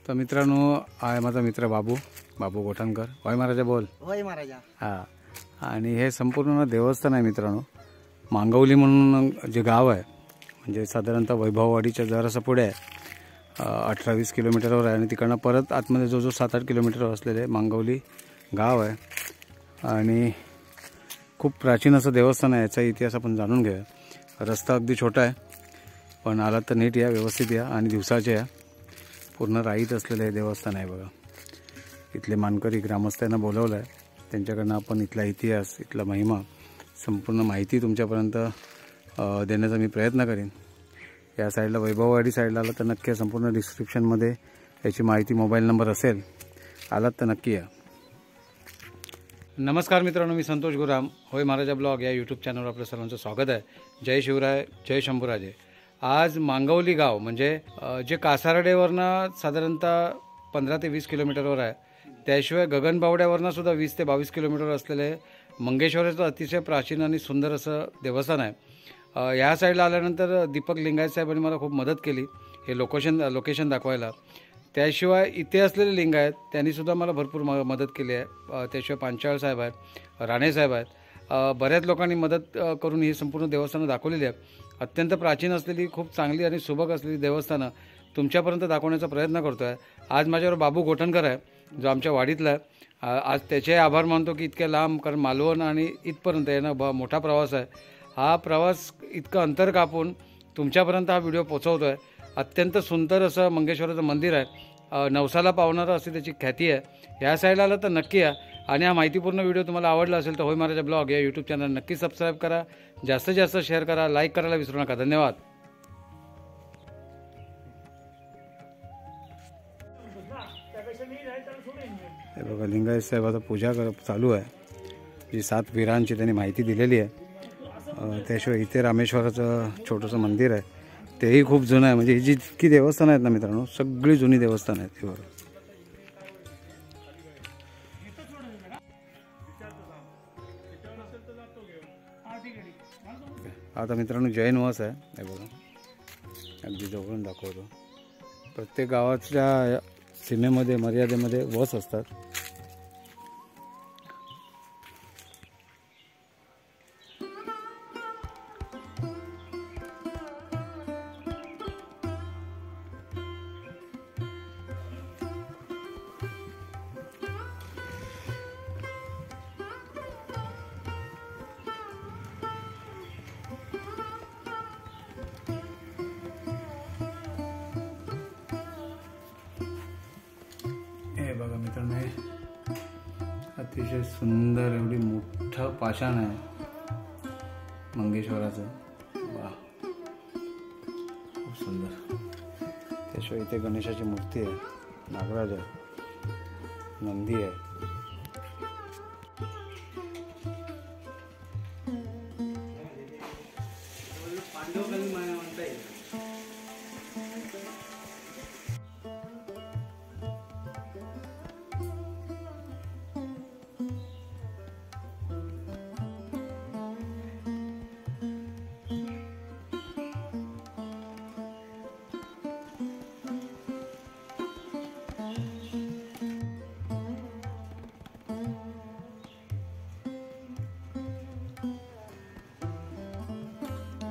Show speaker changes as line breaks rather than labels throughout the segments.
तर मित्रांनो आहे माझा मित्र बाबू गोठणकर. होय महाराजा बोल.
होय महाराजा.
हां, आणि हे संपूर्ण देवस्थान आहे मित्रांनो. मांगवली म्हणून जे गाव आहे म्हणजे साधारणतः वैभववाडीच्या जरासं पुढे आहे. 18-20 किलोमीटरवर आहे आणि तिकडनं परत आतमध्ये जो 7-8 किलोमीटरवर असलेले मांगवली गाव आहे. आणि खूप प्राचीन असं देवस्थान आहे. याचा इतिहास आपण जाणून घेऊया. रस्ता अगदी छोटा आहे पण आलात तर नीट या, व्यवस्थित या आणि दिवसाचे या. पूर्ण राईत असलेलं हे देवस्थान आहे बघा. इथले मानकरी ग्रामस्थांना बोलवलं आहे. त्यांच्याकडनं आपण इथला इतिहास, इथला महिमा, संपूर्ण माहिती तुमच्यापर्यंत देण्याचा मी प्रयत्न करेन. या साईडला वैभववाडी साईडला आला तर नक्की संपूर्ण डिस्क्रिप्शनमध्ये याची माहिती, मोबाईल नंबर असेल. आलात तर नक्की या. नमस्कार मित्रांनो, मी संतोष गुराम. होय महाराजा ब्लॉग या यूट्यूब चॅनलवर आपलं सर्वांचं स्वागत आहे. जय शिवराय, जय शंभूराजे. आज मांगवली गाव म्हणजे जे कासारडेवरनं साधारणतः 15 ते 20 किलोमीटरवर आहे. त्याशिवाय गगनबावड्यावरनं सुद्धा 20 ते 22 किलोमीटर असलेले मंगेश्वराचं अतिशय प्राचीन आणि सुंदर असं देवस्थान आहे. ह्या साईडला आल्यानंतर दीपक लिंगायत साहेबांनी मला खूप मदत केली हे लोकेशन दाखवायला. त्याशिवाय इथे असलेले लिंगायत त्यांनीसुद्धा मला भरपूर मदत केली आहे. त्याशिवाय पांचाळ साहेब आहेत, राणे साहेब आहेत. बऱ्याच लोकांनी मदत करून ही संपूर्ण देवस्थानं दाखवलेली आहे. अत्यंत प्राचीन असलेली, खूप चांगली आणि सुबक असलेली देवस्थानं तुमच्यापर्यंत दाखवण्याचा प्रयत्न करतो आहे. आज माझ्यावर बाबू गोठणकर आहे जो आमच्या वाडीतला आहे. आज त्याचे आभार मानतो की इतक्या लांब, कारण मालवण आणि इथपर्यंत येणं मोठा प्रवास आहे. हा प्रवास इतकं अंतर कापून तुमच्यापर्यंत हा व्हिडिओ पोचवतो आहे. अत्यंत सुंदर असं मंगेश्वराचं मंदिर आहे. नवसाला पावणारं अशी त्याची ख्याती आहे. ह्या साईडला आलं तर नक्की या. आणि हा माहितीपूर्ण व्हिडिओ तुम्हाला आवडला असेल तर होय महाराजा ब्लॉग या यूट्यूब चॅनल नक्की सबस्क्राईब करा. जास्तीत जास्त शेअर करा, लाईक करायला विसरू नका. धन्यवाद. हे बघा, लिंगायत साहेबाचा पूजा चालू आहे. जी 7 वीरांची त्यांनी माहिती दिलेली आहे. त्याशिवाय इथे रामेश्वराचं छोटंसं मंदिर आहे. तेही खूप जुनं आहे. म्हणजे ही जितकी देवस्थानं आहेत ना मित्रांनो, सगळी जुनी देवस्थानं आहेत. हे बघा, आता मित्रांनो जैन वस आहे. हे बघा, अगदी जवळून दाखवतो. प्रत्येक गावाच्या सीमेमध्ये, मर्यादेमध्ये वस असतात. हे बघा मित्रांनो, अतिशय सुंदर एवढी मोठं पाषाण आहे मंगेश्वराचं. वा, खूप सुंदर. त्याशिवाय इथे गणेशाची मूर्ती आहे, नागराज आहे, नंदी आहे.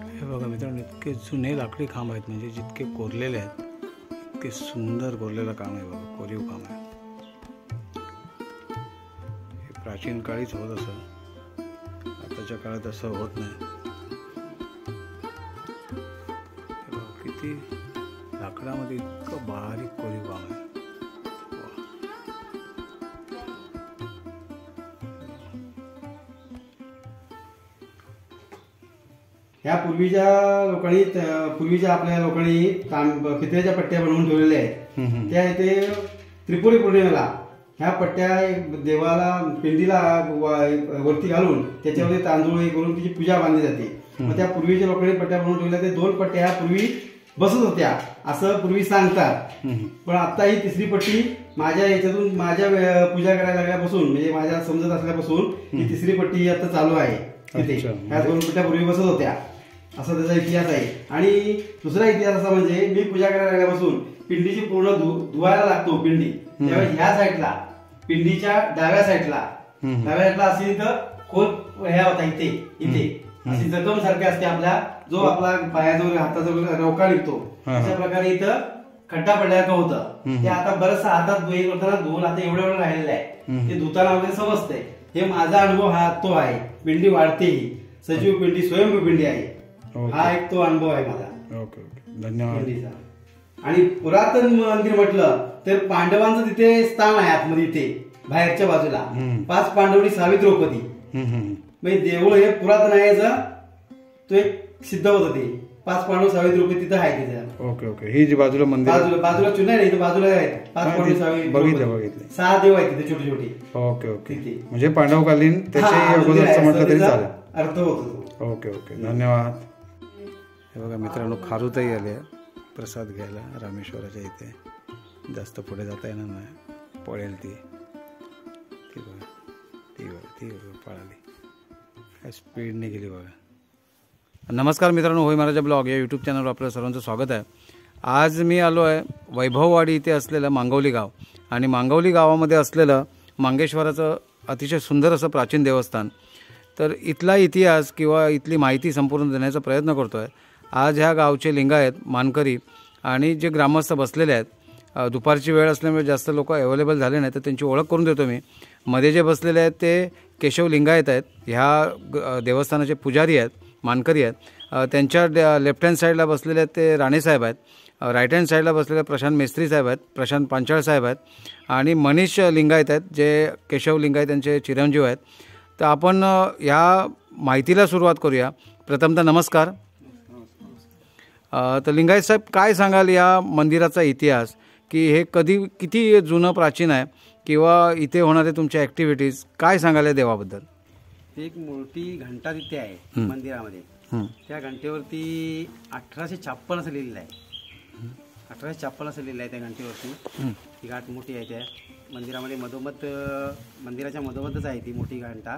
हे बघा मित्रांनो, इतके जुने लाकडी खांब आहेत. म्हणजे जितके कोरलेले आहेत इतके सुंदर कोरलेलं काम आहे बघा. कोरीव काम आहे. हे प्राचीन काळीच होत असं, आताच्या काळात असं होत नाही. हे बघा, किती लाकडामध्ये इतकं बारीक कोरीव काम आहे.
ह्या पूर्वीच्या आपल्या लोकांनी पितळेच्या पट्ट्या बनवून ठेवलेल्या आहेत. त्या इथे त्रिपुरी पौर्णिमेला ह्या पट्ट्या देवाला, पिंडीला वरती घालून त्याच्यामध्ये तांदूळ हे करून तिची पूजा बांधली जाते. मग त्या पूर्वीच्या लोकांनी पट्ट्या बनवून ठेवल्या. ते 2 पट्ट्या ह्या पूर्वी बसत होत्या असं पूर्वी सांगतात. पण आता ही 3री पट्टी माझ्या याच्यातून, माझ्या पूजा करायला लागल्यापासून, म्हणजे माझ्या समजत असल्यापासून ही 3री पट्टी आता चालू आहे. तिथे ह्या 2 पट्ट्या पूर्वी बसत होत्या. असा त्याचा इतिहास आहे. आणि दुसरा इतिहास असा म्हणजे मी पूजा करायला लागल्यापासून पिंडीची पूर्ण धुवायला लागतो पिंडी, त्यावेळेस ह्या साईडला पिंडीच्या डाव्या साईडला अशी इथं खोल ह्या होता इथे अशी जखम सारखी असते आपल्या, जो आपला पायाजवळ हाताजवळ रवका निघतो अशा प्रकारे इथं खड्डा पडल्यासारखं होतं. ते आता बरंच हातात हे करताना धुवून आता एवढं राहिलेलं आहे, ते धुताना वगैरे समजतंय. हे माझा अनुभव हा तो आहे. पिंडी वाढते ही सजीव पिंडी, स्वयंभू पिंडी आहे. हा एक तो अनुभव आहे माझा.
ओके ओके, धन्यवाद.
पिंडीचा. आणि पुरातन मंदिर म्हटलं तर पांडवांचं तिथे स्थान आहे आतमध्ये, इथे बाहेरच्या बाजूला 5 पांडवनी 6 द्रौपदी. म्हणजे देऊळ हे पुरातन आहे, तो एक सिद्ध होतं ते 5 पांडव 6 द्रौपदी तिथं आहे तिथे.
ओके ओके, ही जी बाजूला मंदिर
बाजूला चुना नाही, इथे बाजूला आहेत 5 पांडव 6
बघितले
6 देव आहेत तिथे छोटे छोटे.
ओके ओके, म्हणजे पांडवकालीन त्याचे अगोदरचं म्हटलं तरी चालेल.
अर्थ होतो.
ओके ओके, धन्यवाद. हे बघा मित्रांनो, खारुताई आले प्रसाद घ्यायला रामेश्वराच्या इथे. जास्त पुढे जाता येणार नाही, पळेल ती बघा, ती बघा पळाली, काय स्पीडने गेली बघा. नमस्कार मित्रांनो, होय महाराजा ब्लॉग या यूट्यूब चॅनलवर आपलं सर्वांचं स्वागत आहे. आज मी आलो आहे वैभववाडी इथे असलेलं मांगवली गाव, आणि मांगवली गावामध्ये असलेलं मांगेश्वराचं अतिशय सुंदर असं प्राचीन देवस्थान. तर इथला इतिहास किंवा इथली माहिती संपूर्ण देण्याचा प्रयत्न करतो आहे. आज ह्या गावचे लिंगायत मानकरी आणि जे ग्रामस्थ बसलेले आहेत, दुपारची वेळ असल्यामुळे जास्त लोक अवेलेबल झाले नाही, तर त्यांची ओळख करून देतो मी. मध्ये जे बसलेले आहेत ते केशव लिंगायत आहेत, ह्या देवस्थानाचे पुजारी आहेत, मानकरी आहेत. त्यांच्या लेफ्ट हँड साईडला बसलेले आहेत ते राणेसाहेब आहेत, राईट हँड साईडला बसलेले प्रशांत मेस्त्री साहेब आहेत, प्रशांत पांचाळ साहेब आहेत, आणि मनीष लिंगायत आहेत जे केशव लिंगायत यांचे चिरंजीव आहेत. तर आपण ह्या माहितीला सुरुवात करूया. प्रथमतः नमस्कार. तर लिंगायत साहेब, काय सांगाल या मंदिराचा इतिहास, की हे किती जुनं प्राचीन आहे, किंवा इथे होणारे तुमच्या ॲक्टिव्हिटीज काय सांगाल या देवाबद्दल?
एक मोठी घंटा तिथे आहे मंदिरामध्ये. त्या घंटेवरती 1856 असं लिहिलेलं आहे. 1856 असं लिहिलं आहे त्या घंटेवरती. ती घाट मोठी आहे त्या मंदिरामध्ये, मंदिराच्या मधोमधच आहे ती मोठी घंटा.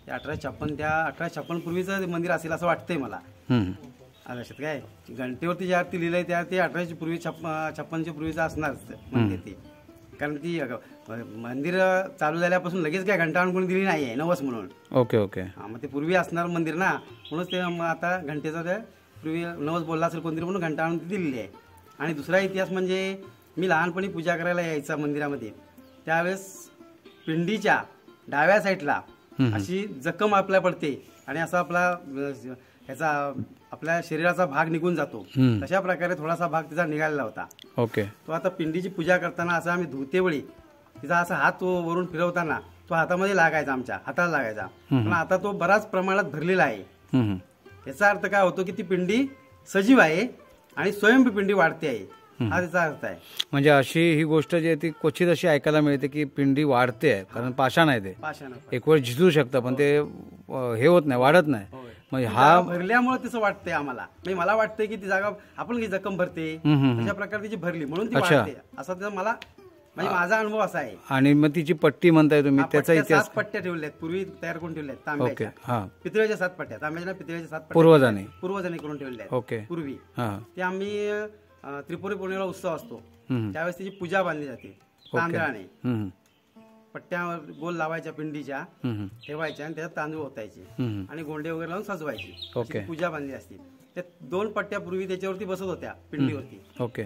त्या 1856 पूर्वीचं मंदिर असेल असं वाटतंय मला. लक्षात काय, घंटेवरती ज्या ती लिहिलंय त्या ते 1856 पूर्वीचं असणारच मंदिर ते. कारण ती मंदिर चालू झाल्यापासून लगेच काय घंटा आणून कोणी दिली नाही आहे, नवस म्हणून.
ओके ओके,
हा, मग ते पूर्वी असणार मंदिर ना, म्हणूनच ते आता घंटेचा त्या पूर्वी नवस बोलला असेल कोणतरी म्हणून घंटा आणून ती दिलेली आहे. आणि दुसरा इतिहास म्हणजे मी लहानपणी पूजा करायला यायचा मंदिरामध्ये, त्यावेळेस पिंडीच्या डाव्या साईडला अशी जखम आपल्या पडते आणि असा ह्याचा आपल्या शरीराचा भाग निघून जातो. तशा प्रकारे थोडासा भाग तिचा निघालेला होता.
ओके.
तो आता पिंडीची पूजा करताना असं आम्ही धुतेवेळी तिचा असा हात वरून फिरवताना तो हातामध्ये लागायचा, आमच्या हाताला लागायचा. पण आता तो बराच प्रमाणात भरलेला आहे. याचा अर्थ काय होतो की ती पिंडी सजीव आहे आणि स्वयंभू पिंडी वाढते आहे, हा त्याचा अर्थ आहे.
म्हणजे अशी ही गोष्ट जी आहे ती क्वचित अशी ऐकायला मिळते की पिंडी वाढते आहे, कारण पाषाण आहे, ते एक वेळ झिजू शकतं पण ते हे होत नाही, वाढत नाही. म्हणजे हा
भरल्यामुळे तिचं वाटतंय आम्हाला. म्हणजे मला वाटतंय की ती जागा आपण की जखम भरते अशा प्रकारे तिची भरली म्हणून ती वाढते, असा तिचा मला म्हणजे माझा अनुभव असा आहे.
आणि मग तिची पट्टी म्हणताय तुम्ही, त्याचा इतिहास?
7 पट्ट्या ठेवल्यात, पूर्वी तयार करून ठेवल्यात तांब्याच्या, पितळेच्या 7 पट्ट्या, तांब्याच्या पितळेच्या 7 पट्ट्या पूर्वजांनी करून ठेवल्या आहेत पूर्वी. ते आम्ही त्रिपुरी पौर्णिमेला उत्सव असतो त्यावेळेस त्याची पूजा बांधली जाते. तांदळाने पट्ट्यावर गोल लावायच्या, पिंडीच्या ठेवायच्या आणि त्याच्यात तांदूळ ओतायचे आणि गोंडे वगैरे लावून सजवायची, पूजा बांधली असते. त्या 2 पट्ट्या पूर्वी त्याच्यावरती बसत होत्या पिंडीवरती.
ओके.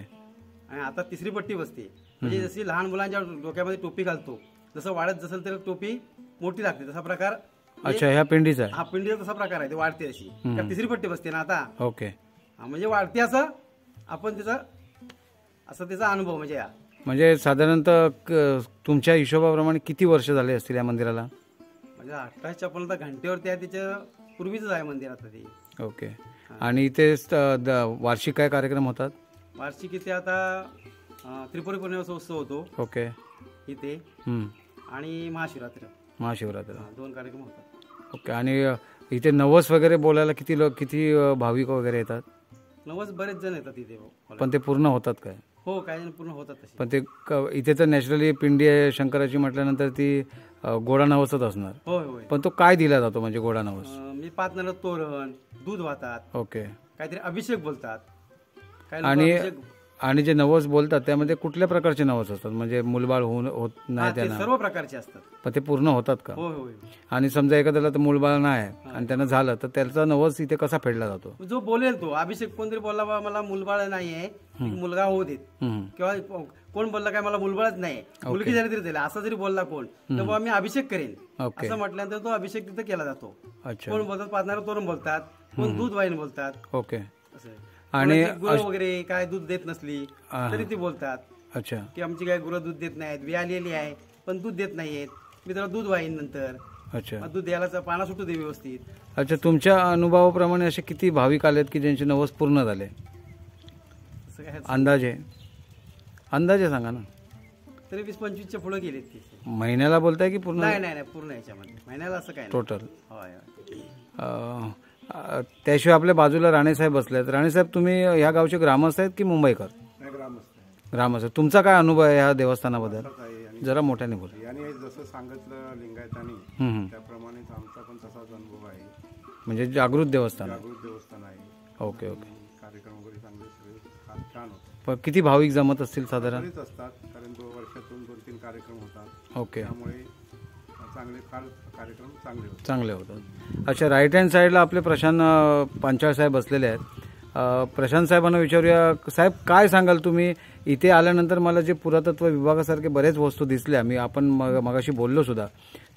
आणि आता 3री पट्टी बसते. म्हणजे जशी लहान मुलांच्या डोक्यामध्ये टोपी घालतो, जसं वाढत जसेल तर टोपी मोठी लागते, तसा प्रकार.
अच्छा, ह्या पिंडीचा?
हा, पिंडीचा तसा प्रकार आहे, ते वाढते अशी. 3री पट्टी बसते ना आता.
ओके.
म्हणजे वाढते असं आपण त्याचा अनुभव म्हणजे
साधारणतः तुमच्या हिशोबाप्रमाणे किती वर्ष झाले असतील या मंदिराला?
म्हणजे 1856 घंटेवरती आहे, त्याच्या पूर्वीच आहे मंदिर आता ते.
ओके. आणि इथे वार्षिक काय कार्यक्रम होतात?
वार्षिक इथे आता त्रिपुरी पौर्णिमेचा उत्सव होतो.
ओके.
इथे आणि महाशिवरात्र 2 कार्यक्रम होतात.
ओके. आणि इथे नवस वगैरे बोलायला किती भाविक वगैरे येतात?
नवस बरेच जण येतात इथे.
पण ते पूर्ण होतात काय?
हो, काही जण पूर्ण होतात तसे.
पण ते इथे तर नॅचरली पिंडी आहे शंकराची म्हटल्यानंतर ती गोडा नवसच असणार.
होय होय.
पण तो काय दिला जातो म्हणजे गोडा नवस?
मी 5 नळ तोरण, दूध वाहतात.
ओके.
काहीतरी अभिषेक बोलतात.
आणि आणि जे नवस बोलतात त्यामध्ये कुठल्या प्रकारचे नवस असतात, म्हणजे मुलबाळ होत नाही
ते
त्यांना,
सर्व प्रकारचे असतात.
पण ते पूर्ण होतात का?
होय होय.
आणि समजा एखाद्याला तर मुलबाळ नाही आहे आणि त्यांना झालं तर त्याचा नवस इथे कसा फेडला जातो?
जो बोलेल तो अभिषेक कोणतरी बोलला बा मला मुलबाळ नाही आहे, मुलगा होऊ देत,
हम्म.
किंवा कोण बोलला काय मला मुलबाळच नाही, मुलगी झाली तरी त्याला असं जरी बोलला कोण, तर बाबा मी अभिषेक करेन
ओके.
असं म्हटल्यानंतर तो अभिषेक तिथं केला जातो.
अच्छा.
कोण बोलतात पाजणारा तोरण बोलतात, कोण दूध वाईन बोलतात,
ओके.
असं.
आणि
कोणाची गुरं वगैरे काय दूध देत नसली तरी ती बोलतात
अच्छा.
की आमची काय गुरं दूध देत नाहीत, वी आलेली आहे पण दूध देत नाहीयेत, मी त्याला दूध वाईन नंतर,
अच्छा.
मग दूध द्यायला पाना सुटू दे व्यवस्थित.
अच्छा, तुमच्या अनुभवाप्रमाणे असे किती भाविक आलेत की ज्यांचे नवस पूर्ण झाले?
असं काय
अंदाजे अंदाजे सांगा ना.
तरी 20-25च्या पुढे गेलेत ती.
महिन्याला बोलताय की पूर्ण?
नाही नाही नाही, पूर्ण याच्यामध्ये महिन्याला असं काय नाही.
टोटल.
होय होय.
त्याशिवाय आपल्या बाजूला राणेसाहेब बसलेत. राणेसाहेब, तुम्ही ह्या गावचे ग्रामस्थ आहेत की मुंबईकर? ग्रामस्थ. तुमचा काय अनुभव आहे ह्या देवस्थानाबद्दल? जरा मोठ्याने बोला.
याने जसं सांगितलं लिंगायतांनी त्याप्रमाणेच आमचा पण तसाच अनुभव आहे.
म्हणजे जागृत देवस्थान?
जागृत देवस्थान आहे.
Okay okay.
कार्यक्रम वगैरे चांगले सगळे छान होतात.
पण किती भाविक जमत असतील साधारण?
बरेच असतात, कारण वर्षातून 2-3 कार्यक्रम होतात.
ओके.
त्यामुळे चांगले फार कार्यक्रम चांगले होतात.
चांगले होतात. अच्छा, राईट हँड साईडला आपले प्रशांत पांचाळ साहेब बसलेले आहेत. प्रशांत साहेबांना विचारूया. साहेब, काय सांगाल तुम्ही? इथे आल्यानंतर मला जे पुरातत्व विभागासारखे बरेच वस्तू दिसल्या, आपण मगाशी बोललो सुद्धा,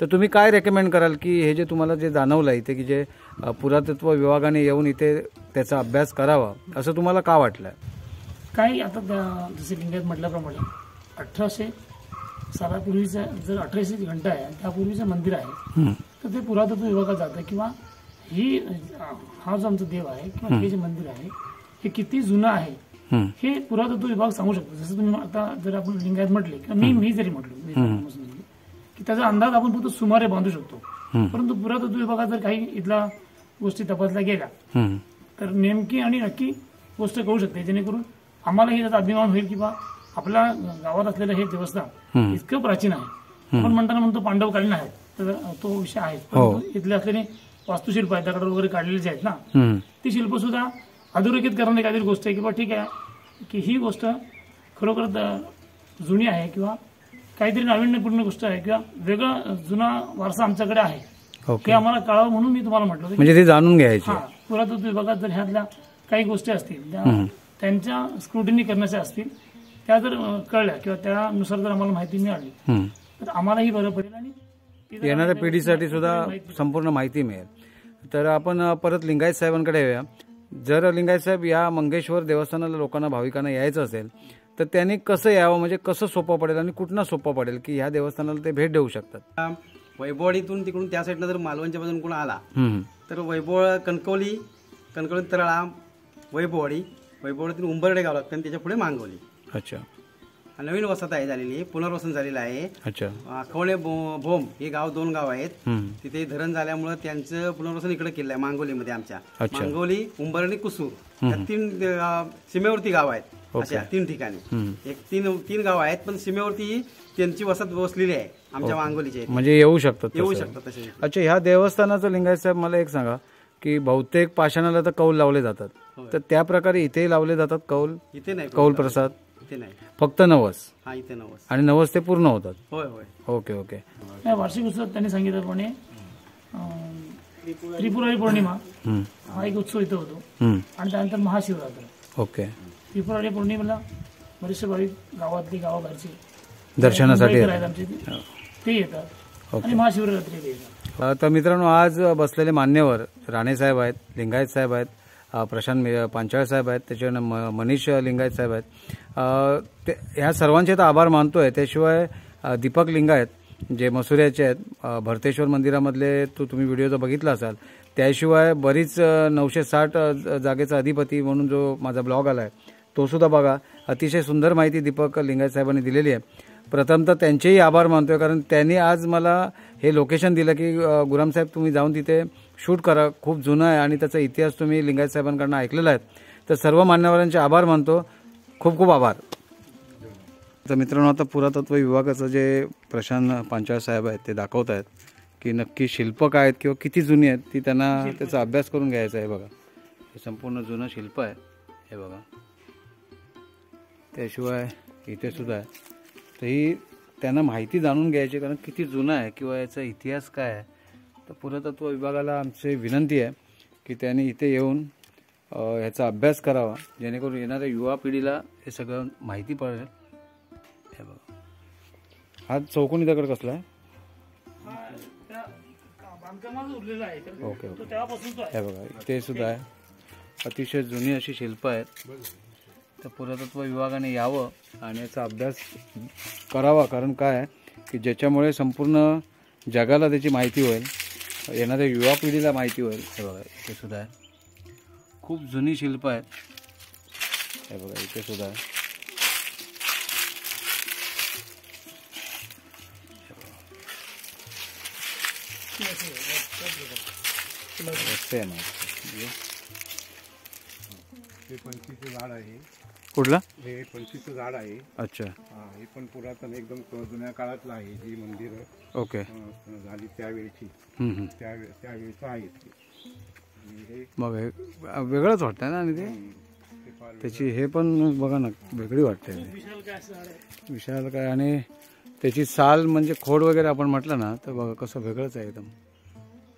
तर तुम्ही काय रेकमेंड कराल की हे जे तुम्हाला जे जाणवलं इथे की जे पुरातत्व विभागाने येऊन इथे त्याचा अभ्यास करावा, असं तुम्हाला का वाटलं?
काही आता जसे लिंगायत म्हटल्याप्रमाणे 1800 सालापूर्वीचा जर 1800 घंटा आहे, त्यापूर्वीचं मंदिर आहे, तर ते पुरातत्व विभागात जातं किंवा हा जो आमचा देव आहे किंवा हे जे मंदिर आहे हे किती जुनं आहे हे पुरातत्व विभाग सांगू शकतो. जसं तुम्ही आता जर आपण लिंगायत म्हटले किंवा मी जरी म्हटलो की त्याचा अंदाज आपण फक्त सुमारे बांधू शकतो, परंतु पुरातत्व विभागात जर काही इथल्या गोष्टी तपासल्या गेल्या तर नेमकी आणि नक्की गोष्ट कळू शकते, जेणेकरून आम्हालाही त्याचा अभिमान होईल की बा आपल्या गावात असलेलं हे देवस्थान इतकं प्राचीन आहे. आपण म्हणतो पांडवकालीन आहे, तर तो विषय आहे, परंतु इथले असलेले वास्तुशिल्प आहेत, दगड वगैरे काढलेले जे आहेत ना, ती शिल्प सुद्धा अधोरेखित करणारी काहीतरी गोष्ट आहे की बा ठीक आहे की ही गोष्ट खरोखर जुनी आहे किंवा काहीतरी नाविन्यपूर्ण गोष्ट आहे किंवा वेगळा जुना वारसा आमच्याकडे आहे हे आम्हाला कळावं म्हणून मी तुम्हाला म्हटलं.
म्हणजे ते जाणून घ्यायचे.
हा, पुरातत्व विभागात जर ह्यातल्या काही गोष्टी असतील त्यांच्या स्क्रुटिनी करण्याच्या असतील, त्या जर कळल्या किंवा त्यानुसार जर आम्हाला माहिती मिळाली तर आम्हालाही बरं पडेल आणि
येणाऱ्या पिढीसाठी सुद्धा संपूर्ण माहिती मिळेल. तर आपण परत लिंगायत साहेबांकडे येऊया. जर लिंगायत साहेब या मंगेश्वर देवस्थानाला लोकांना भाविकांना यायचं असेल तर त्यांनी कसं यावं, म्हणजे कसं सोपं पडेल आणि कुठनं सोपं पडेल की ह्या देवस्थानाला ते भेट देऊ शकतात?
वैभववाडीतून तिकडून त्या साईडला जर मालवणच्या बाजून कोण आला तर कणकवली तराळा, वैभववाडीतून उंबरडे गाव लागतं आणि त्याच्या पुढे मांगवली.
अच्छा.
नवीन वसाहत आहे झालेली, पुनर्वसन झालेलं आहे.
अच्छा.
खवणे भोम हे गाव 2 गाव आहेत, तिथे धरण झाल्यामुळे त्यांचं पुनर्वसन इकडे केलं आहे मांगोलीमध्ये. आमच्या मांगोली, उंबरणी, कुसूर या 3 सीमेवरती गाव आहेत. अशा 3 ठिकाणी एक 3 गाव आहेत, पण सीमेवरती त्यांची वसाहत बसलेली आहे आमच्या मांगोलीचे.
म्हणजे येऊ शकतात
तसे.
अच्छा, ह्या देवस्थानाचं लिंगायत साहेब मला एक सांगा की बहुतेक पाषाणाला तर कौल लावले जातात, तर त्या प्रकारे इथेही लावले जातात कौल?
इथे नाही
कौल प्रसाद
इथे नाही,
फक्त नवस.
हा, इथे नवस.
आणि नवस ते पूर्ण होतात?
होय होय.
Okay okay.
वार्षिक उत्सवात त्यांनी सांगितल्याप्रमाणे त्रिपुरारी पौर्णिमा हा एक उत्सव इथं होतो आणि त्यानंतर महाशिवरात्र.
ओके.
त्रिपुरारी पौर्णिमेला बरेचसे भाविक गावाबाहेरचे
दर्शनासाठी
आमचे ते येतात आणि महाशिवरात्री ते येतात.
तर मित्रांनो, आज बसलेले मान्यवर राणेसाहेब आहेत, लिंगायत साहेब आहेत, प्रशांत पांचाळ साहेब आहेत, त्याच्यावर मनीष लिंगायत साहेब आहेत. ह्या सर्वांचे तर आभार मानतोय. त्याशिवाय दीपक लिंगायत जे मसुऱ्याचे आहेत, भरतेश्वर मंदिरामधले तुम्ही व्हिडिओ जर बघितला असाल, त्याशिवाय बरीच 960 जागेचा अधिपती म्हणून जो माझा ब्लॉग आला आहे तो सुद्धा बघा. अतिशय सुंदर माहिती दीपक लिंगायत साहेबांनी दिलेली आहे. प्रथमतः त्यांचेही आभार मानतोय, कारण त्यांनी आज मला हे लोकेशन दिलं की गुराम साहेब तुम्ही जाऊन तिथे शूट करा, खूप जुनं आहे आणि त्याचा इतिहास तुम्ही लिंगायत साहेबांकडून ऐकलेला आहे. तर सर्व मान्यवरांचे आभार मानतो. खूप खूप आभार. तर मित्रांनो, आता पुरातत्व विभागाचं जे प्रशांत पांचाळ साहेब आहेत ते दाखवत आहेत की नक्की शिल्प काय आहेत किंवा किती जुनी आहेत, ती त्यांना त्याचा अभ्यास करून घ्यायचा आहे. बघा, हे संपूर्ण जुनं शिल्प आहे. हे बघा, त्याशिवाय इथे सुद्धा आहे. तर ही त्यांना माहिती जाणून घ्यायची, कारण किती जुना आहे किंवा याचा इतिहास काय आहे. तर पुरातत्व विभागाला आमची विनंती आहे की त्यांनी इथे येऊन ह्याचा अभ्यास करावा, जेणेकरून येणाऱ्या युवा पिढीला हे सगळं माहिती पडेल. हे बघा, हा चौकोनी दगड कसला आहे? Okay okay. हे बघा, इथे सुद्धा आहे. अतिशय जुनी अशी शिल्प आहेत. तर पुरातत्व विभागाने यावं आणि याचा अभ्यास करावा, कारण काय आहे की ज्याच्यामुळे संपूर्ण जगाला त्याची माहिती होईल, येणाऱ्या युवा पिढीला माहिती होईल. हे बघा, इथे सुद्धा आहे. खूप जुनी शिल्प आहेत. हे बघा, इथे सुद्धा आहे. सेम आहे.
हे पंचवीचं झाड आहे.
कुठला?
हे पंचवीचं झाड आहे.
अच्छा.
हा, हे पण पुरातन एकदम जुन्या काळातलं आहे. जी मंदिर
ओके.
झाली त्यावेळची, त्यावेळेचं आहे ते. आणि हे
मग हे वेगळंच वाटतंय ना, आणि ते
फार
त्याची हे पण बघा ना, वेगळी वाटते. विशाल काय, आणि त्याची साल म्हणजे खोड वगैरे आपण म्हटलं ना, तर बघा कसं वेगळंच आहे एकदम.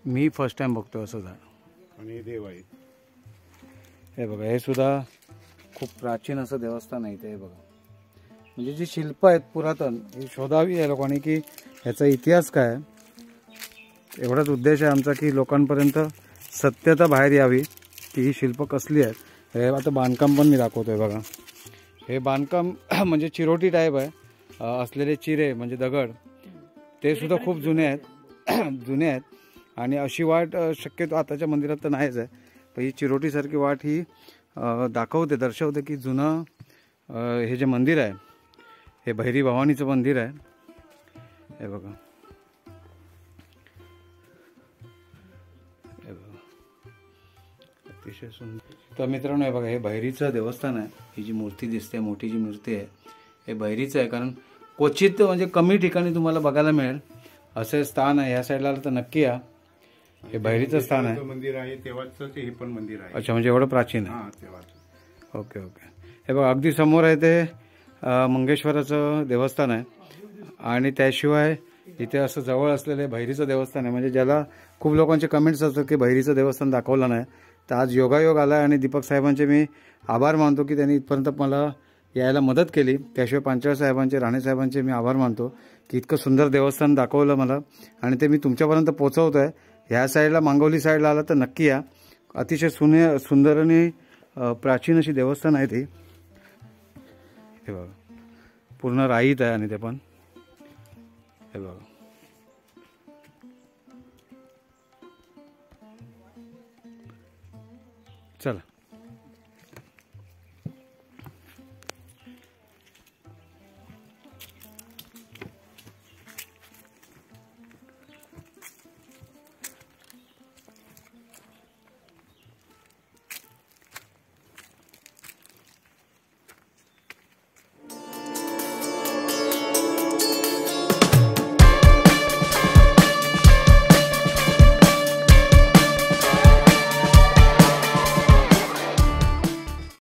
मी फर्स्ट टाइम बघतो असं झाड.
आणि देव आहे.
हे बघा, हे सुद्धा खूप प्राचीन असं देवस्थान आहे. ते बघा, म्हणजे जी शिल्प आहेत पुरातन, ही शोधावी या लोकांनी की ह्याचा इतिहास काय आहे. एवढाच उद्देश आहे आमचा की लोकांपर्यंत सत्यता बाहेर यावी की ही शिल्प कसली आहेत. हे आता बांधकाम पण मी दाखवतोय बघा. हे बांधकाम म्हणजे चिरोटी टाईप आहे. असलेले चिरे म्हणजे दगड, ते सुद्धा खूप जुने आहेत. जुने आहेत. आणि अशी वाट शक्यतो आताच्या मंदिरात तर नाहीच आहे, पण ही चिरोटीसारखी वाट ही दाखवते, दर्शवते की जुनं हे जे मंदिर आहे, हे भैरी भवानीचं मंदिर आहे. हे बघा, हे बघा, अतिशय सुंदर. तर मित्रांनो, हे बघा, हे भैरीचं देवस्थान आहे. ही जी मूर्ती दिसते, मोठी जी मूर्ती आहे, हे भैरीचं आहे. कारण क्वचित म्हणजे कमी ठिकाणी तुम्हाला बघायला मिळेल असे स्थान आहे. ह्या साईडला आलं तर नक्की या. हे भैरीचं स्थान आहे.
मंदिर आहे तेव्हाच हे पण मंदिर आहे.
अच्छा, म्हणजे एवढं प्राचीन आहे.
हा, तेव्हाच.
Okay okay. हे बघा, अगदी समोर आहे ते मंगेश्वराचं देवस्थान आहे. आणि त्याशिवाय इथे असं जवळ असलेलं भैरीचं देवस्थान आहे. म्हणजे ज्याला खूप लोकांचे कमेंट्स असतात की भैरीचं देवस्थान दाखवलं नाही, तर आज योगायोग आला आहे. आणि दीपक साहेबांचे मी आभार मानतो की त्यांनी इथपर्यंत मला यायला मदत केली. त्याशिवाय पांचाळ साहेबांचे, राणे साहेबांचे मी आभार मानतो की इतकं सुंदर देवस्थान दाखवलं मला, आणि ते मी तुमच्यापर्यंत पोहोचवतो आहे. ह्या साईडला, मांगवली साईडला आला तर नक्की या. अतिशय सुंदर आणि प्राचीन अशी देवस्थान आहे ती. हे बघा, पूर्ण राईत आहे. आणि ते पण हे बघा, चला.